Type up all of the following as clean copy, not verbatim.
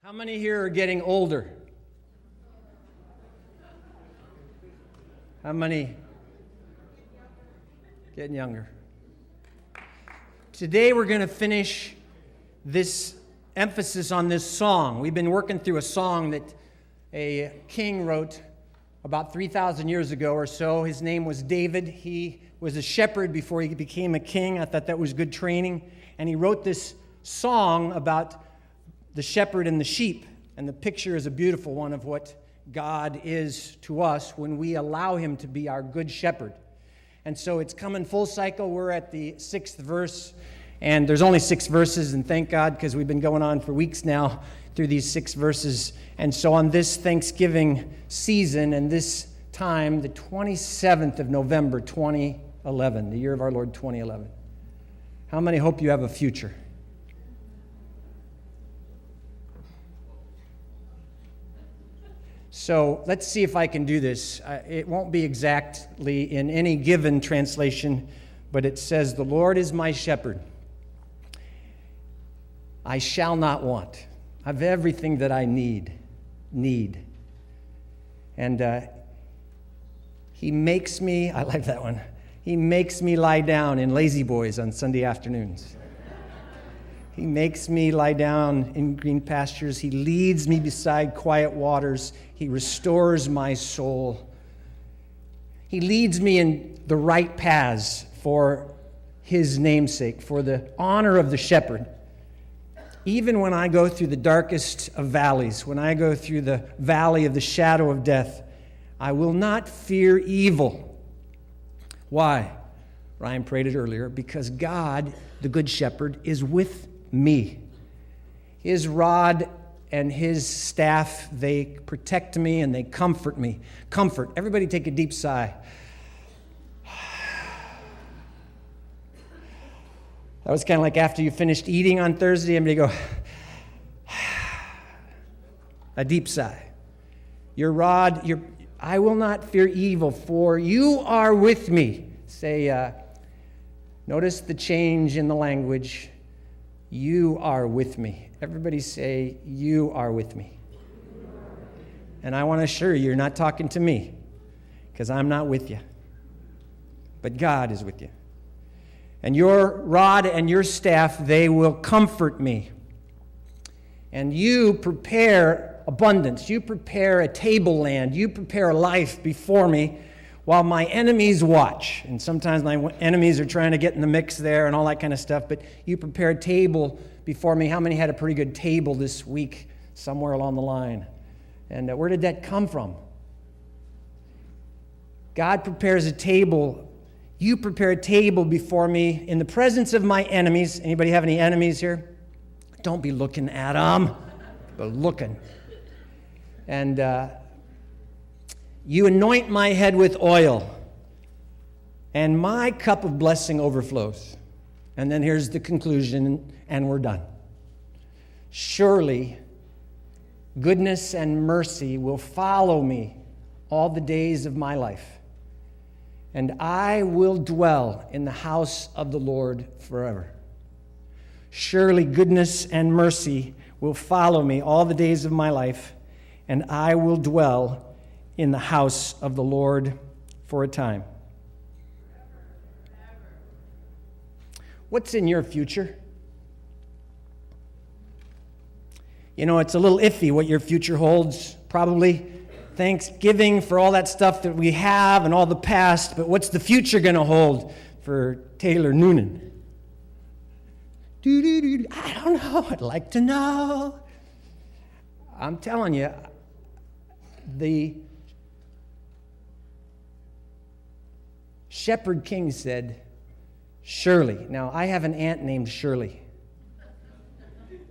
How many here are getting older? How many getting younger? Today we're going to finish this emphasis on this song. We've been working through a song that a king wrote about 3,000 years ago or so. His name was David. He was a shepherd before he became a king. I thought that was good training. And he wrote this song about the shepherd and the sheep. And the picture is a beautiful one of what God is to us when we allow him to be our good shepherd. And so it's coming full cycle. We're at the 6th verse. And there's only 6 verses, and thank God, because we've been going on for weeks now through these 6 verses. And so on this Thanksgiving season and this time, the 27th of November, 2011, the year of our Lord 2011, how many hope you have a future? So let's see if I can do this. It won't be exactly in any given translation, but it says, "The Lord is my shepherd. I shall not want. I have everything that I need. And he makes me," I like that one, "he makes me lie down in Lazy Boys on Sunday afternoons. He makes me lie down in green pastures. He leads me beside quiet waters. He restores my soul. He leads me in the right paths for his namesake, for the honor of the shepherd. Even when I go through the darkest of valleys, when I go through the valley of the shadow of death, I will not fear evil." Why? Ryan prayed it earlier. Because God, the good shepherd, is with me. His rod and his staff, they protect me and they comfort me. Comfort. Everybody take a deep sigh. That was kind of like after you finished eating on Thursday, everybody go, a deep sigh. Your rod, I will not fear evil, for you are with me. Say, notice the change in the language. You are with me. Everybody say, you are with me. And I want to assure you, you're not talking to me, because I'm not with you. But God is with you. And your rod and your staff, they will comfort me. And you prepare abundance. You prepare a tableland. You prepare a life before me while my enemies watch. And sometimes my enemies are trying to get in the mix there and all that kind of stuff. But you prepare a table before me. How many had a pretty good table this week somewhere along the line? And where did that come from? God prepares a table. You prepare a table before me in the presence of my enemies. Anybody have any enemies here? Don't be looking at them, but looking. And you anoint my head with oil, and my cup of blessing overflows. And then here's the conclusion, and we're done. Surely, goodness and mercy will follow me all the days of my life. And I will dwell in the house of the Lord forever. Surely goodness and mercy will follow me all the days of my life, and I will dwell in the house of the Lord for a time. What's in your future? You know, it's a little iffy what your future holds, probably. Thanksgiving for all that stuff that we have and all the past, but what's the future going to hold for Taylor Noonan? I don't know. I'd like to know. I'm telling you, the shepherd king said, "Surely." Now, I have an aunt named Shirley.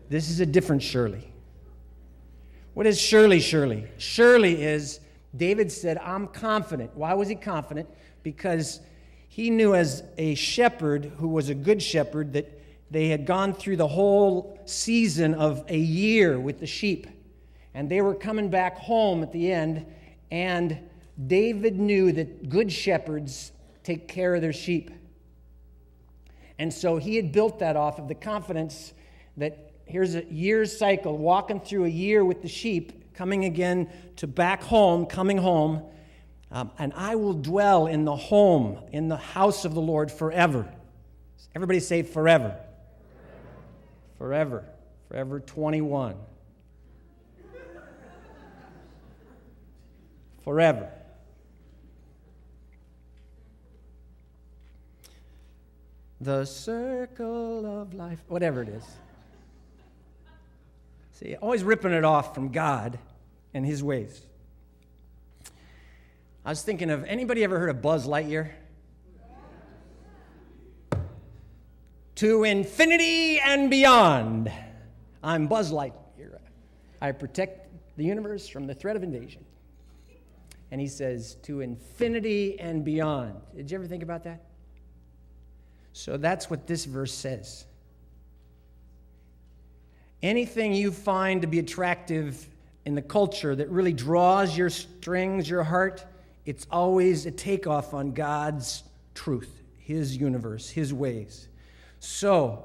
This is a different Shirley. What is Shirley? Shirley is, David said, "I'm confident." Why was he confident? Because he knew as a shepherd who was a good shepherd that they had gone through the whole season of a year with the sheep. And they were coming back home at the end. And David knew that good shepherds take care of their sheep. And so he had built that off of the confidence that here's a year's cycle, walking through a year with the sheep, coming again to back home, coming home. And I will dwell in the home, in the house of the Lord forever. Everybody say forever. Forever. Forever 21. Forever. The circle of life, whatever it is. See, always ripping it off from God and his ways. I was thinking of, anybody ever heard of Buzz Lightyear? To infinity and beyond. I'm Buzz Lightyear. I protect the universe from the threat of invasion. And he says, to infinity and beyond. Did you ever think about that? So that's what this verse says. Anything you find to be attractive in the culture that really draws your strings, your heart, it's always a takeoff on God's truth, his universe, his ways. So,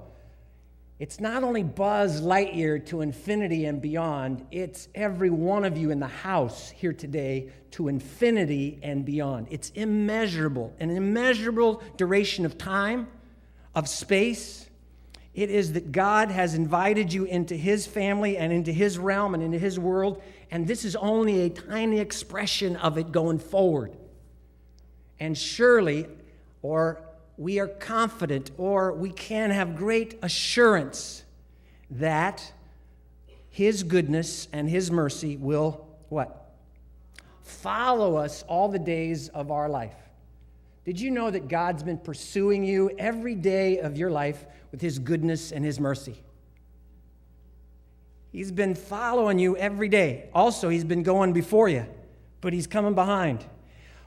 it's not only Buzz Lightyear to infinity and beyond, it's every one of you in the house here today to infinity and beyond. It's immeasurable, an immeasurable duration of time, of space. It is that God has invited you into his family and into his realm and into his world, and this is only a tiny expression of it going forward. And surely, or we are confident, or we can have great assurance that his goodness and his mercy will, what? Follow us all the days of our life. Did you know that God's been pursuing you every day of your life with his goodness and his mercy? He's been following you every day. Also, he's been going before you, but he's coming behind.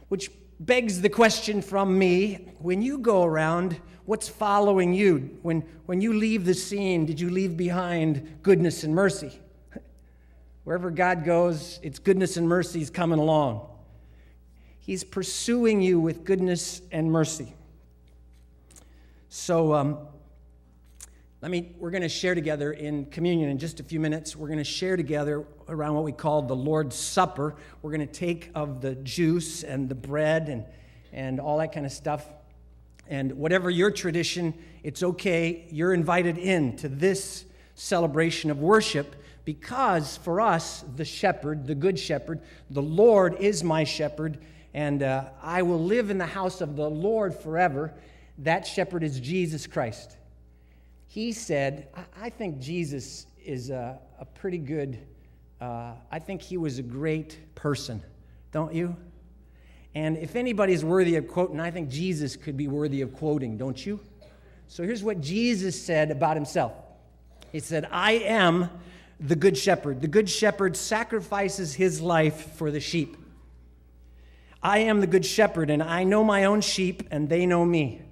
Which begs the question from me, when you go around, what's following you? When you leave the scene, did you leave behind goodness and mercy? Wherever God goes, it's goodness and mercy is coming along. He's pursuing you with goodness and mercy. So, we're going to share together in communion in just a few minutes. We're going to share together around what we call the Lord's Supper. We're going to take of the juice and the bread and all that kind of stuff. And whatever your tradition, it's okay. You're invited in to this celebration of worship because for us, the shepherd, the good shepherd, the Lord is my shepherd, and I will live in the house of the Lord forever. That shepherd is Jesus Christ. He said, I think Jesus is a pretty good, I think he was a great person, don't you? And if anybody's worthy of quoting, I think Jesus could be worthy of quoting, don't you? So here's what Jesus said about himself. He said, I am the good shepherd. The good shepherd sacrifices his life for the sheep. I am the good shepherd, and I know my own sheep, and they know me.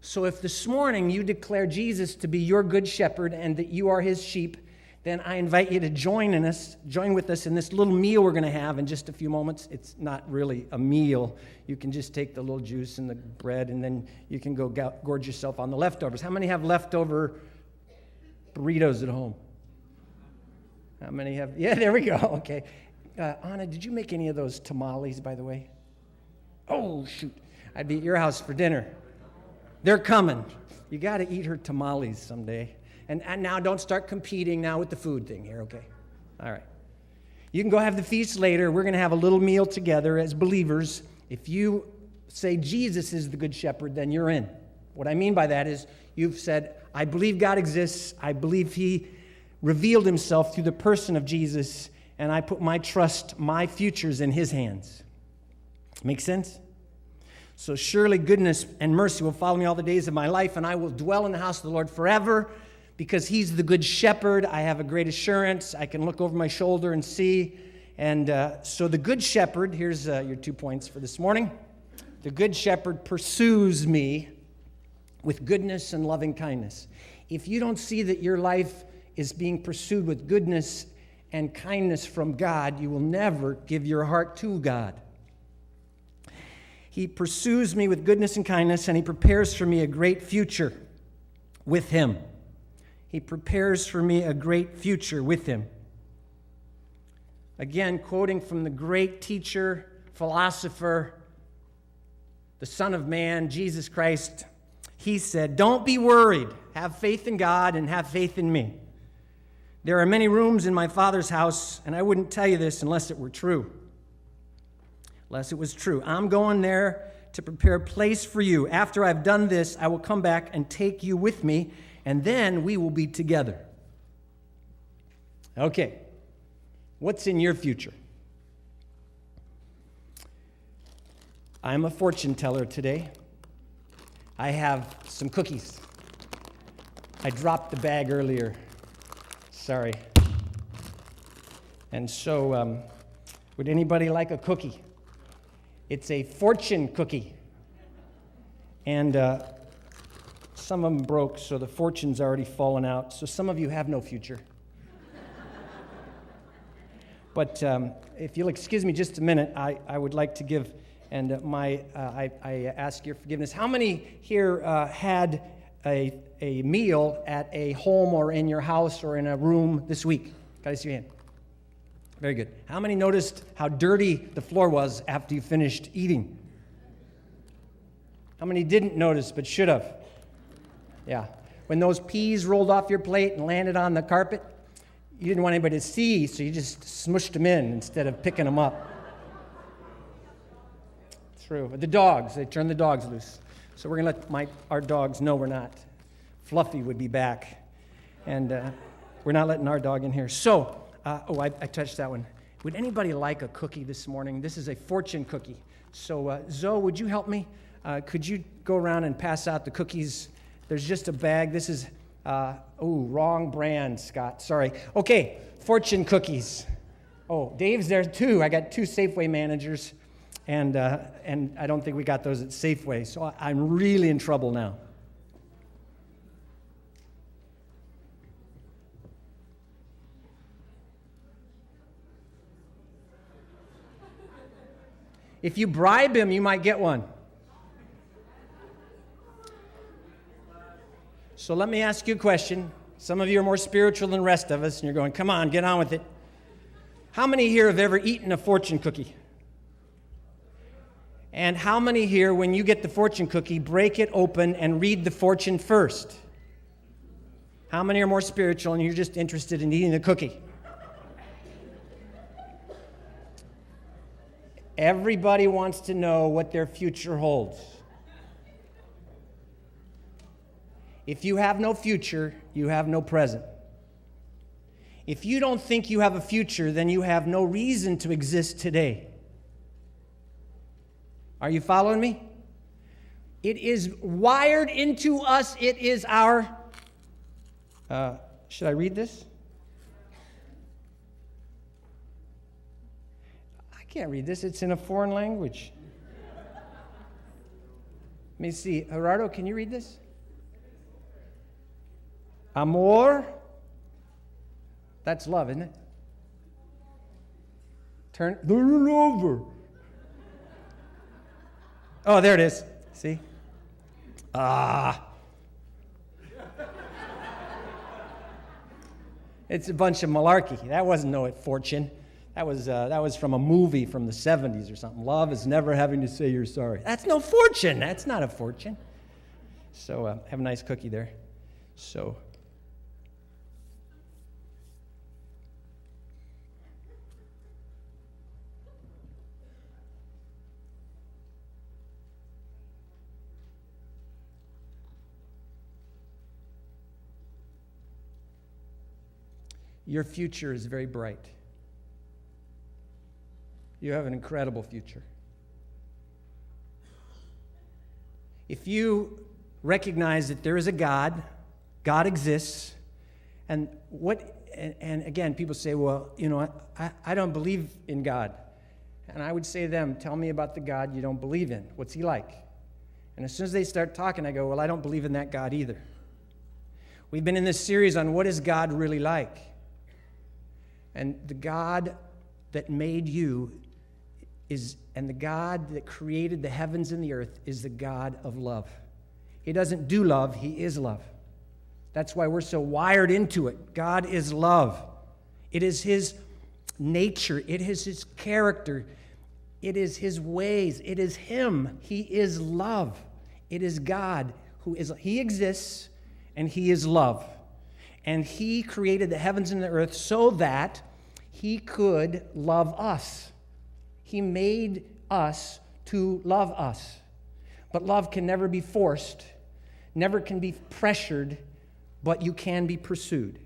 So if this morning you declare Jesus to be your good shepherd and that you are his sheep, then I invite you to join with us in this little meal we're going to have in just a few moments. It's not really a meal. You can just take the little juice and the bread, and then you can go gorge yourself on the leftovers. How many have leftover burritos at home? How many have? Yeah, there we go. Okay. Anna, did you make any of those tamales, by the way? Oh, shoot. I'd be at your house for dinner. They're coming. You got to eat her tamales someday. And now don't start competing now with the food thing here, okay? All right. You can go have the feast later. We're going to have a little meal together as believers. If you say Jesus is the good shepherd, then you're in. What I mean by that is you've said, I believe God exists. I believe he revealed himself through the person of Jesus, and I put my trust, my futures in his hands. Make sense? So surely goodness and mercy will follow me all the days of my life, and I will dwell in the house of the Lord forever because he's the good shepherd. I have a great assurance. I can look over my shoulder and see. And so the good shepherd, here's your 2 points for this morning. The good shepherd pursues me with goodness and loving kindness. If you don't see that your life is being pursued with goodness and kindness from God, you will never give your heart to God. He pursues me with goodness and kindness, and he prepares for me a great future with him. He prepares for me a great future with him. Again, quoting from the great teacher, philosopher, the Son of Man, Jesus Christ, he said, "Don't be worried. Have faith in God and have faith in me. There are many rooms in my Father's house, and I wouldn't tell you this unless it were true. Unless it was true. I'm going there to prepare a place for you. After I've done this, I will come back and take you with me, and then we will be together." Okay, what's in your future? I'm a fortune teller today. I have some cookies. I dropped the bag earlier. Sorry. And so, would anybody like a cookie? It's a fortune cookie. And some of them broke, so the fortune's already fallen out. So some of you have no future. But if you'll excuse me just a minute, I would like to give, and I ask your forgiveness. How many here had a meal at a home or in your house or in a room this week? Can I see your hand? Very good. How many noticed how dirty the floor was after you finished eating? How many didn't notice but should have? Yeah. When those peas rolled off your plate and landed on the carpet, you didn't want anybody to see, so you just smushed them in instead of picking them up. True. The dogs, they turned the dogs loose. So we're going to let our dogs know we're not. Fluffy would be back. And we're not letting our dog in here. So, I touched that one. Would anybody like a cookie this morning? This is a fortune cookie. So, Zoe, would you help me? Could you go around and pass out the cookies? There's just a bag. This is, wrong brand, Scott. Sorry. Okay, fortune cookies. Oh, Dave's there too. I got 2 Safeway managers, and I don't think we got those at Safeway. So I'm really in trouble now. If you bribe him, you might get one. So let me ask you a question. Some of you are more spiritual than the rest of us, and you're going, come on, get on with it. How many here have ever eaten a fortune cookie? And how many here, when you get the fortune cookie, break it open and read the fortune first? How many are more spiritual and you're just interested in eating the cookie? Everybody wants to know what their future holds. If you have no future, you have no present. If you don't think you have a future, then you have no reason to exist today. Are you following me? It is wired into us. It is our... should I read this? I can't read this. It's in a foreign language. Let me see. Gerardo, can you read this? Amor. That's love, isn't it? Turn it over. Oh, there it is. See? It's a bunch of malarkey. That wasn't no fortune. That was from a movie from the 70s or something. Love is never having to say you're sorry. That's no fortune. That's not a fortune. So have a nice cookie there. So. Your future is very bright. You have an incredible future. If you recognize that there is a God, God exists, and again, people say, well, I don't believe in God. And I would say to them, tell me about the God you don't believe in. What's he like? And as soon as they start talking, I go, well, I don't believe in that God either. We've been in this series on what is God really like. And the God that made you and the God that created the heavens and the earth is the God of love. He doesn't do love, he is love. That's why we're so wired into it. God is love. It is his nature. It is his character. It is his ways. It is him. He is love. It is God he exists, and he is love. And he created the heavens and the earth so that he could love us. He made us to love us. But love can never be forced, never can be pressured, but you can be pursued.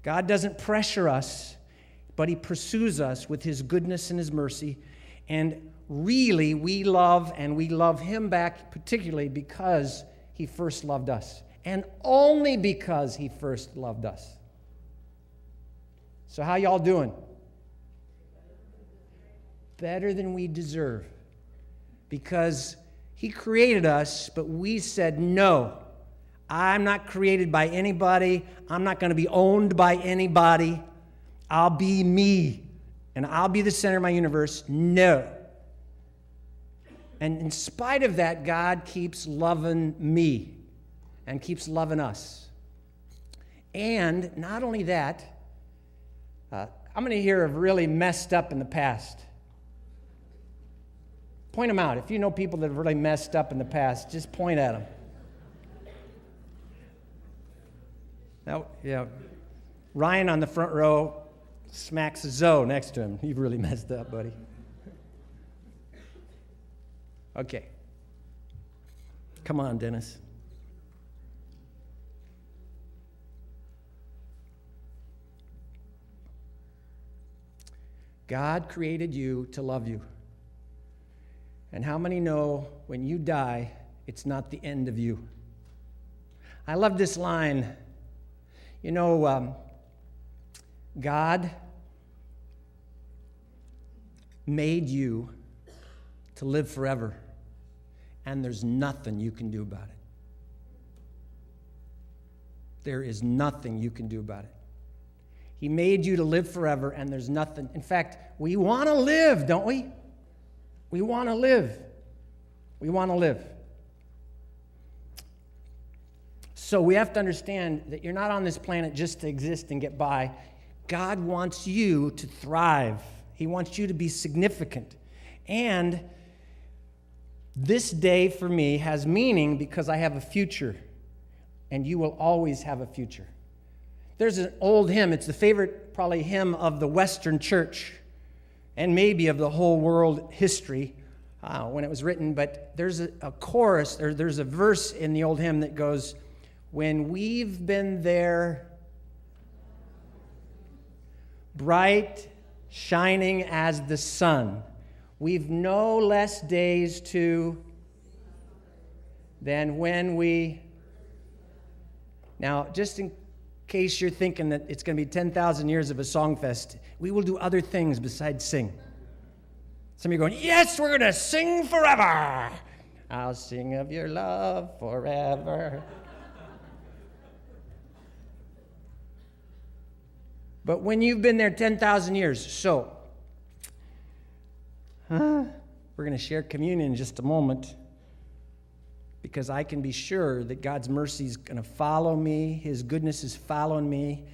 God doesn't pressure us, but he pursues us with his goodness and his mercy. And really, we love him back, particularly because he first loved us. And only because he first loved us. So how y'all doing? Better than we deserve. Because he created us, but we said no. I'm not created by anybody. I'm not going to be owned by anybody. I'll be me, and I'll be the center of my universe. No. And in spite of that, God keeps loving me and keeps loving us. And not only that, I'm going to hear of really messed up in the past. Point them out. If you know people that have really messed up in the past, just point at them. Now, yeah, Ryan on the front row smacks Zoe next to him. You've really messed up, buddy. Okay. Come on, Dennis. God created you to love you. And how many know when you die, it's not the end of you? I love this line. You know, God made you to live forever, and there's nothing you can do about it. There is nothing you can do about it. He made you to live forever, and there's nothing. In fact, we want to live, don't we? We want to live. We want to live. So we have to understand that you're not on this planet just to exist and get by. God wants you to thrive. He wants you to be significant. And this day for me has meaning because I have a future. And you will always have a future. There's an old hymn. It's the favorite, probably, hymn of the Western church and maybe of the whole world history when it was written. But there's a chorus, or there's a verse in the old hymn that goes, "When we've been there, bright, shining as the sun, we've no less days to than when we..." Now, just in case you're thinking that it's going to be 10,000 years of a song fest, we will do other things besides sing. Some of you are going, "Yes, we're going to sing forever. I'll sing of your love forever." But when you've been there 10,000 years, so we're going to share communion in just a moment, because I can be sure that God's mercy is going to follow me. His goodness is following me.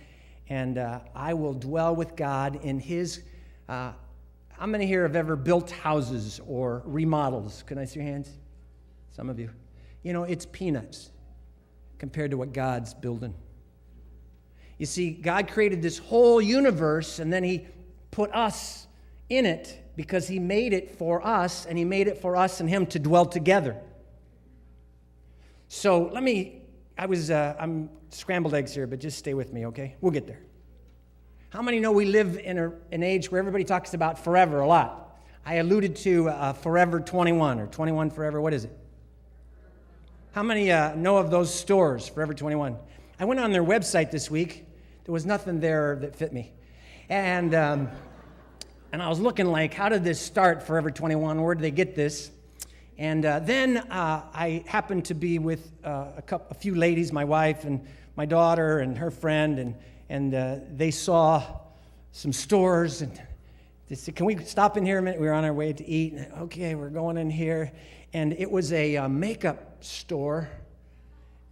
And I will dwell with God in his... how many here have ever built houses or remodels? Can I see your hands? Some of you. You know, it's peanuts compared to what God's building. You see, God created this whole universe, and then he put us in it because he made it for us, and he made it for us and him to dwell together. So I'm scrambled eggs here, but just stay with me, okay? We'll get there. How many know we live in an age where everybody talks about forever a lot? I alluded to Forever 21 or 21 Forever. What is it? How many know of those stores, Forever 21? I went on their website this week. There was nothing there that fit me. And I was looking like, how did this start, Forever 21? Where did they get this? And then I happened to be with a few ladies, my wife and my daughter and her friend, and they saw some stores, and they said, "Can we stop in here a minute?" We were on our way to eat. And, okay, we're going in here. And it was a makeup store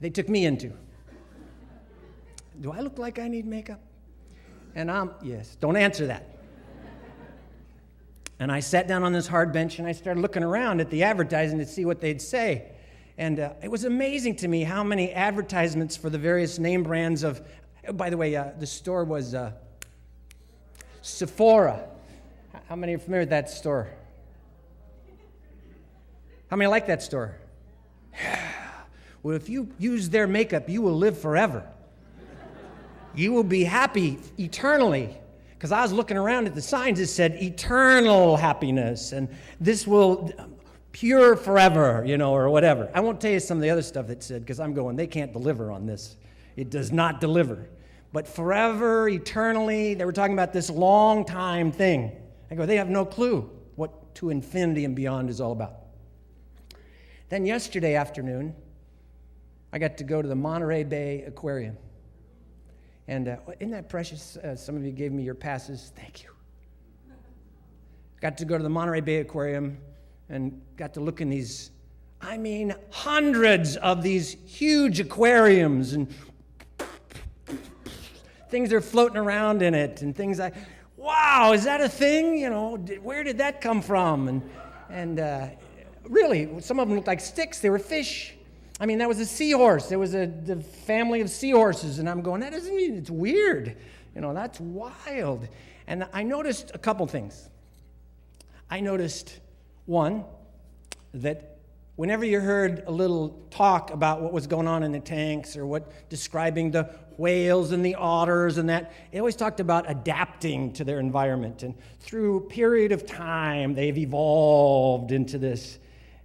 they took me into. Do I look like I need makeup? And yes, don't answer that. And I sat down on this hard bench and I started looking around at the advertising to see what they'd say. And it was amazing to me how many advertisements for the various name brands of, by the way, the store was Sephora. How many are familiar with that store? How many like that store? Well, if you use their makeup, you will live forever. You will be happy eternally. Because I was looking around at the signs that said eternal happiness, and this will pure forever, or whatever. I won't tell you some of the other stuff that said, because I'm going, they can't deliver on this. It does not deliver. But forever, eternally, they were talking about this long time thing. I go, they have no clue what to infinity and beyond is all about. Then yesterday afternoon, I got to go to the Monterey Bay Aquarium. And isn't that precious? Some of you gave me your passes. Thank you. Got to go to the Monterey Bay Aquarium and got to look in these, hundreds of these huge aquariums and things are floating around in it and things like, wow, is that a thing? Where did that come from? And really, some of them looked like sticks. They were fish. That was a seahorse. There was the family of seahorses, and I'm going, that doesn't mean it's weird. That's wild. And I noticed a couple things. I noticed, one, that whenever you heard a little talk about what was going on in the tanks or describing the whales and the otters and that, they always talked about adapting to their environment. And through a period of time, they've evolved into this.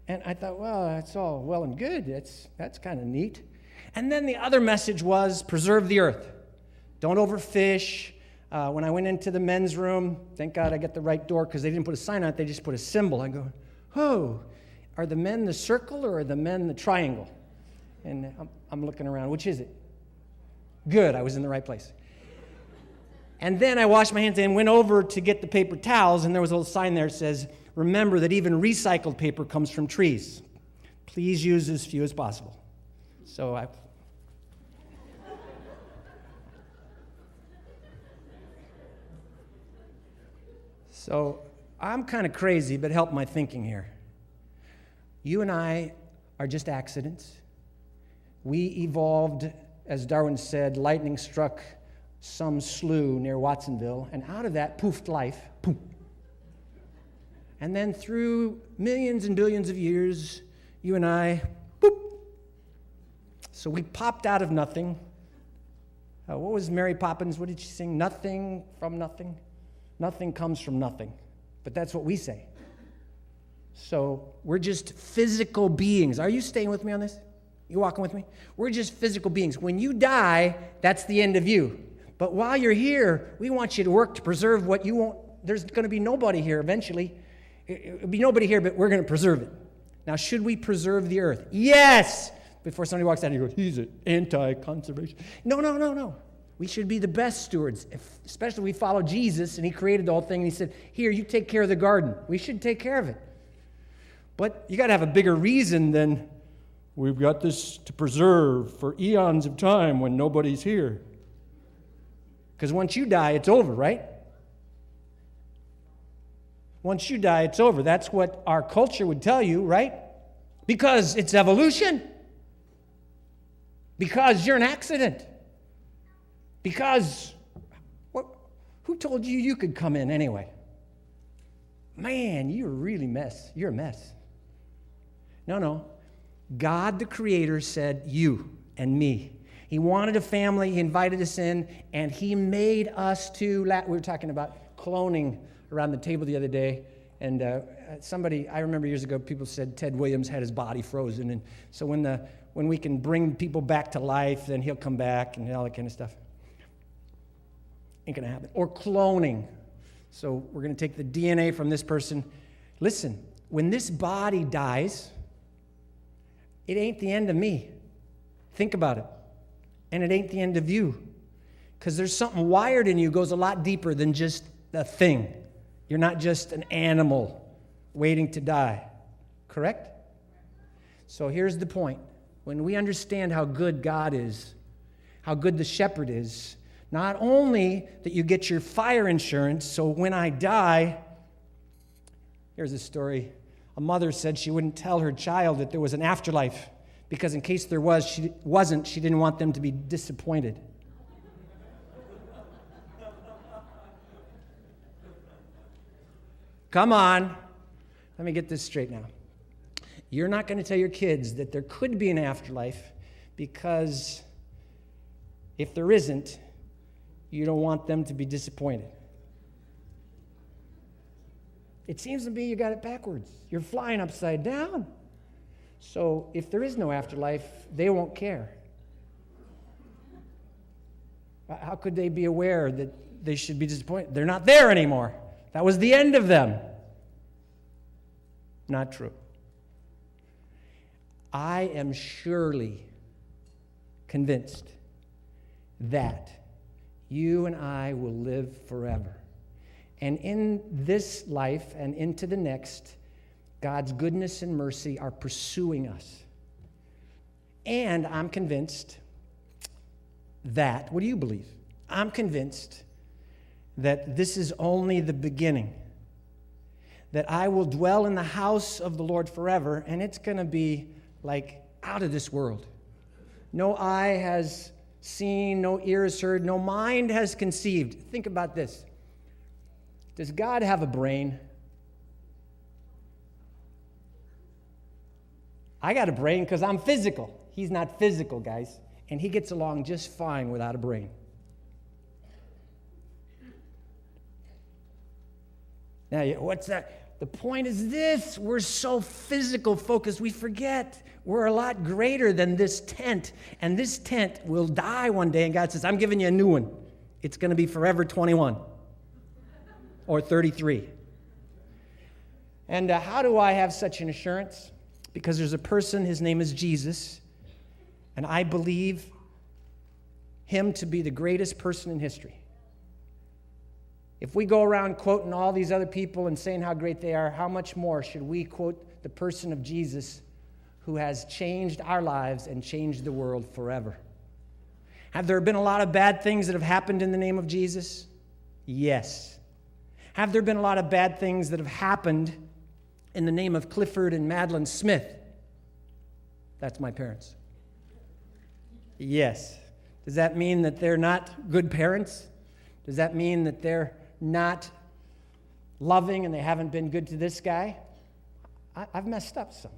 And I thought, well, that's all well and good. That's kind of neat. And then the other message was preserve the earth. Don't overfish. When I went into the men's room, thank God I got the right door because they didn't put a sign on it. They just put a symbol. I go, oh, are the men the circle or are the men the triangle? And I'm looking around. Which is it? Good. I was in the right place. And then I washed my hands and went over to get the paper towels, and there was a little sign there that says, remember that even recycled paper comes from trees. Please use as few as possible. So I'm kind of crazy, but help my thinking here. You and I are just accidents. We evolved, as Darwin said, lightning struck some slough near Watsonville, and out of that poofed life, poof. And then through millions and billions of years, you and I, boop. So we popped out of nothing. What was Mary Poppins? What did she sing? Nothing from nothing. Nothing comes from nothing. But that's what we say. So we're just physical beings. Are you staying with me on this? You walking with me? We're just physical beings. When you die, that's the end of you. But while you're here, we want you to work to preserve what you want. There's going to be nobody here eventually. It'll be nobody here, but we're going to preserve it. Now, should we preserve the earth? Yes! Before somebody walks out and goes, he's an anti-conservation. No. We should be the best stewards, especially if we follow Jesus, and he created the whole thing, and he said, here, you take care of the garden. We should take care of it. But you got to have a bigger reason than we've got this to preserve for eons of time when nobody's here. Because once you die, it's over, right? Once you die, it's over. That's what our culture would tell you, right? Because it's evolution. Because you're an accident. Because, who told you you could come in anyway? Man, you're really mess. You're a mess. No. God, the Creator, said you and me. He wanted a family. He invited us in, and he made us to. We were talking about cloning around the table the other day, and I remember years ago, people said Ted Williams had his body frozen, and so when we can bring people back to life, then he'll come back and all that kind of stuff. Ain't gonna happen. Or cloning. So we're gonna take the DNA from this person. Listen, when this body dies, it ain't the end of me. Think about it. And it ain't the end of you. Because there's something wired in you goes a lot deeper than just a thing. You're not just an animal waiting to die. Correct? So here's the point. When we understand how good God is, how good the shepherd is. Not only that you get your fire insurance, so when I die, here's a story. A mother said she wouldn't tell her child that there was an afterlife because in case there was, she didn't want them to be disappointed. Come on. Let me get this straight now. You're not going to tell your kids that there could be an afterlife because if there isn't, you don't want them to be disappointed. It seems to me you got it backwards. You're flying upside down. So if there is no afterlife, they won't care. How could they be aware that they should be disappointed? They're not there anymore. That was the end of them. Not true. I am surely convinced that you and I will live forever. And in this life and into the next, God's goodness and mercy are pursuing us. And I'm convinced that, what do you believe? I'm convinced that this is only the beginning. That I will dwell in the house of the Lord forever, and it's going to be like out of this world. No eye has seen, no ear has heard, no mind has conceived. Think about this. Does God have a brain? I got a brain because I'm physical. He's not physical, guys. And he gets along just fine without a brain. Now, what's that? The point is this. We're so physical focused, we forget we're a lot greater than this tent. And this tent will die one day, and God says, I'm giving you a new one. It's going to be forever 21 or 33. And how do I have such an assurance? Because there's a person, his name is Jesus, and I believe him to be the greatest person in history. If we go around quoting all these other people and saying how great they are, how much more should we quote the person of Jesus who has changed our lives and changed the world forever? Have there been a lot of bad things that have happened in the name of Jesus? Yes. Have there been a lot of bad things that have happened in the name of Clifford and Madeline Smith? That's my parents. Yes. Does that mean that they're not good parents? Does that mean that they're not loving and they haven't been good to this guy? I've messed up some.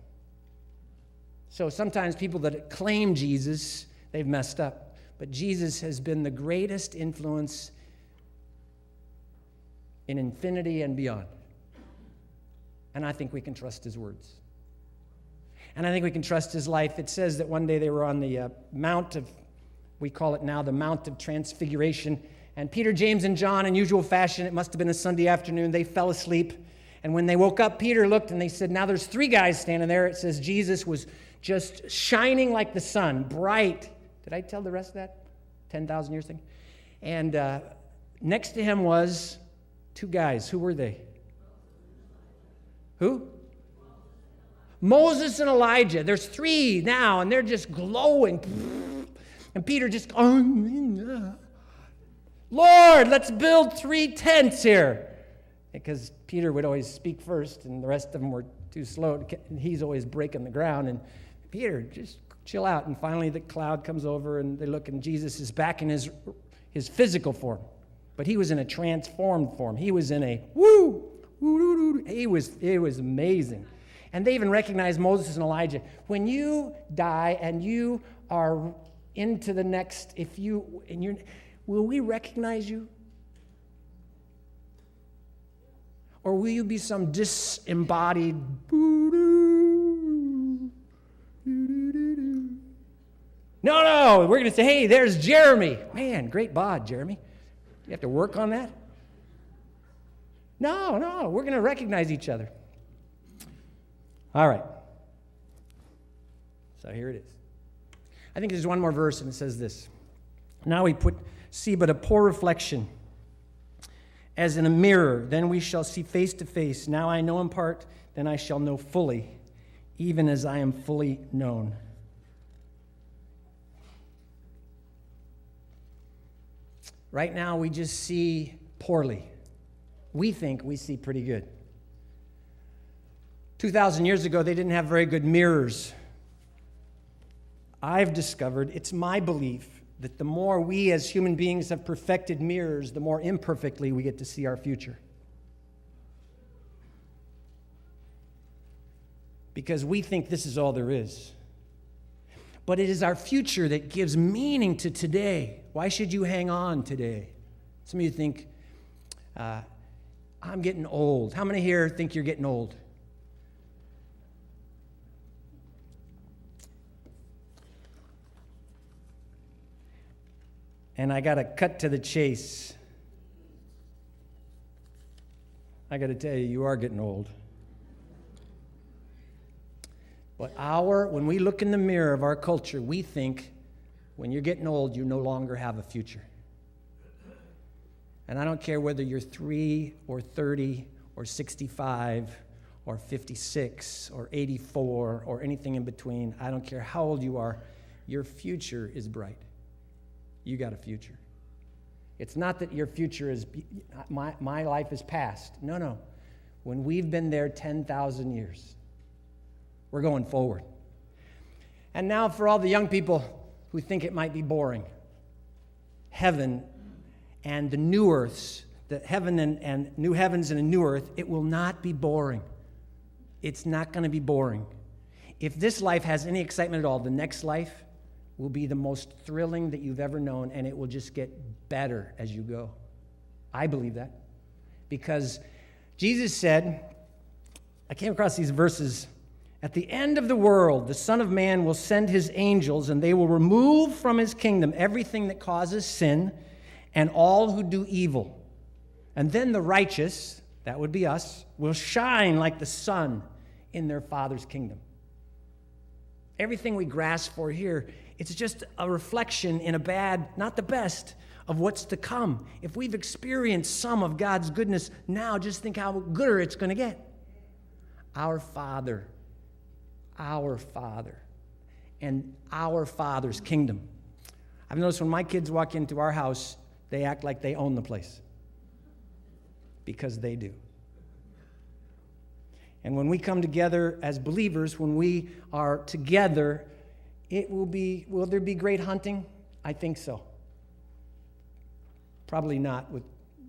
So sometimes people that claim Jesus, they've messed up. But Jesus has been the greatest influence in infinity and beyond. And I think we can trust his words. And I think we can trust his life. It says that one day they were on the Mount of, we call it now the Mount of Transfiguration. And Peter, James, and John, in usual fashion, it must have been a Sunday afternoon, they fell asleep. And when they woke up, Peter looked and they said, now there's three guys standing there. It says Jesus was just shining like the sun, bright. Did I tell the rest of that? 10,000 years thing? And next to him was two guys. Who were they? Who? Moses and Elijah. There's three now, and they're just glowing. And Peter just, Lord, let's build 3 tents here. Because Peter would always speak first, and the rest of them were too slow. He's always breaking the ground. And Peter, just chill out. And finally the cloud comes over, and they look, and Jesus is back in his physical form. But he was in a transformed form. He was in a it was amazing. And they even recognized Moses and Elijah. When you die and you are into the next, will we recognize you? Or will you be some disembodied? No, we're going to say, hey, there's Jeremy. Man, great bod, Jeremy. You have to work on that? No, we're going to recognize each other. All right. So here it is. I think there's one more verse, and it says this. Now we see but a poor reflection as in a mirror. Then we shall see face to face. Now I know in part, then I shall know fully, even as I am fully known. Right now, we just see poorly. We think we see pretty good. 2,000 years ago, they didn't have very good mirrors. I've discovered, it's my belief, that the more we as human beings have perfected mirrors, the more imperfectly we get to see our future. Because we think this is all there is. But it is our future that gives meaning to today. Why should you hang on today? Some of you think, I'm getting old. How many here think you're getting old? And I got to cut to the chase. I got to tell you, you are getting old. But when we look in the mirror of our culture, we think when you're getting old, you no longer have a future. And I don't care whether you're 3 or 30 or 65 or 56 or 84 or anything in between. I don't care how old you are. Your future is bright. You got a future. It's not that your future is, my life is past. No. When we've been there 10,000 years, we're going forward. And now for all the young people who think it might be boring, heaven and the new earths, the heaven and new heavens and a new earth, it will not be boring. It's not going to be boring. If this life has any excitement at all, the next life will be the most thrilling that you've ever known, and it will just get better as you go. I believe that. Because Jesus said, I came across these verses, at the end of the world, the Son of Man will send his angels, and they will remove from his kingdom everything that causes sin and all who do evil. And then the righteous, that would be us, will shine like the sun in their Father's kingdom. Everything we grasp for here, it's just a reflection in a bad, not the best, of what's to come. If we've experienced some of God's goodness now, just think how gooder it's going to get. Our Father, and our Father's kingdom. I've noticed when my kids walk into our house, they act like they own the place. Because they do. And when we come together as believers, when we are together, will there be great hunting? I think so. Probably not, with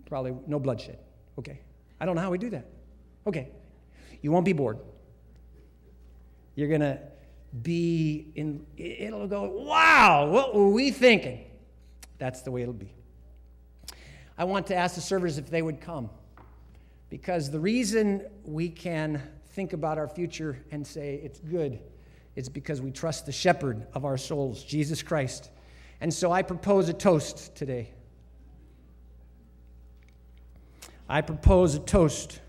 probably no bloodshed. Okay. I don't know how we do that. Okay. You won't be bored. You're going to be it'll go, wow, what were we thinking? That's the way it'll be. I want to ask the servers if they would come. Because the reason we can think about our future and say it's good is because we trust the shepherd of our souls, Jesus Christ. And so I propose a toast today. I propose a toast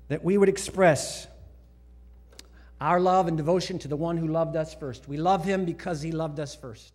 that we would express our love and devotion to the one who loved us first. We love him because he loved us first.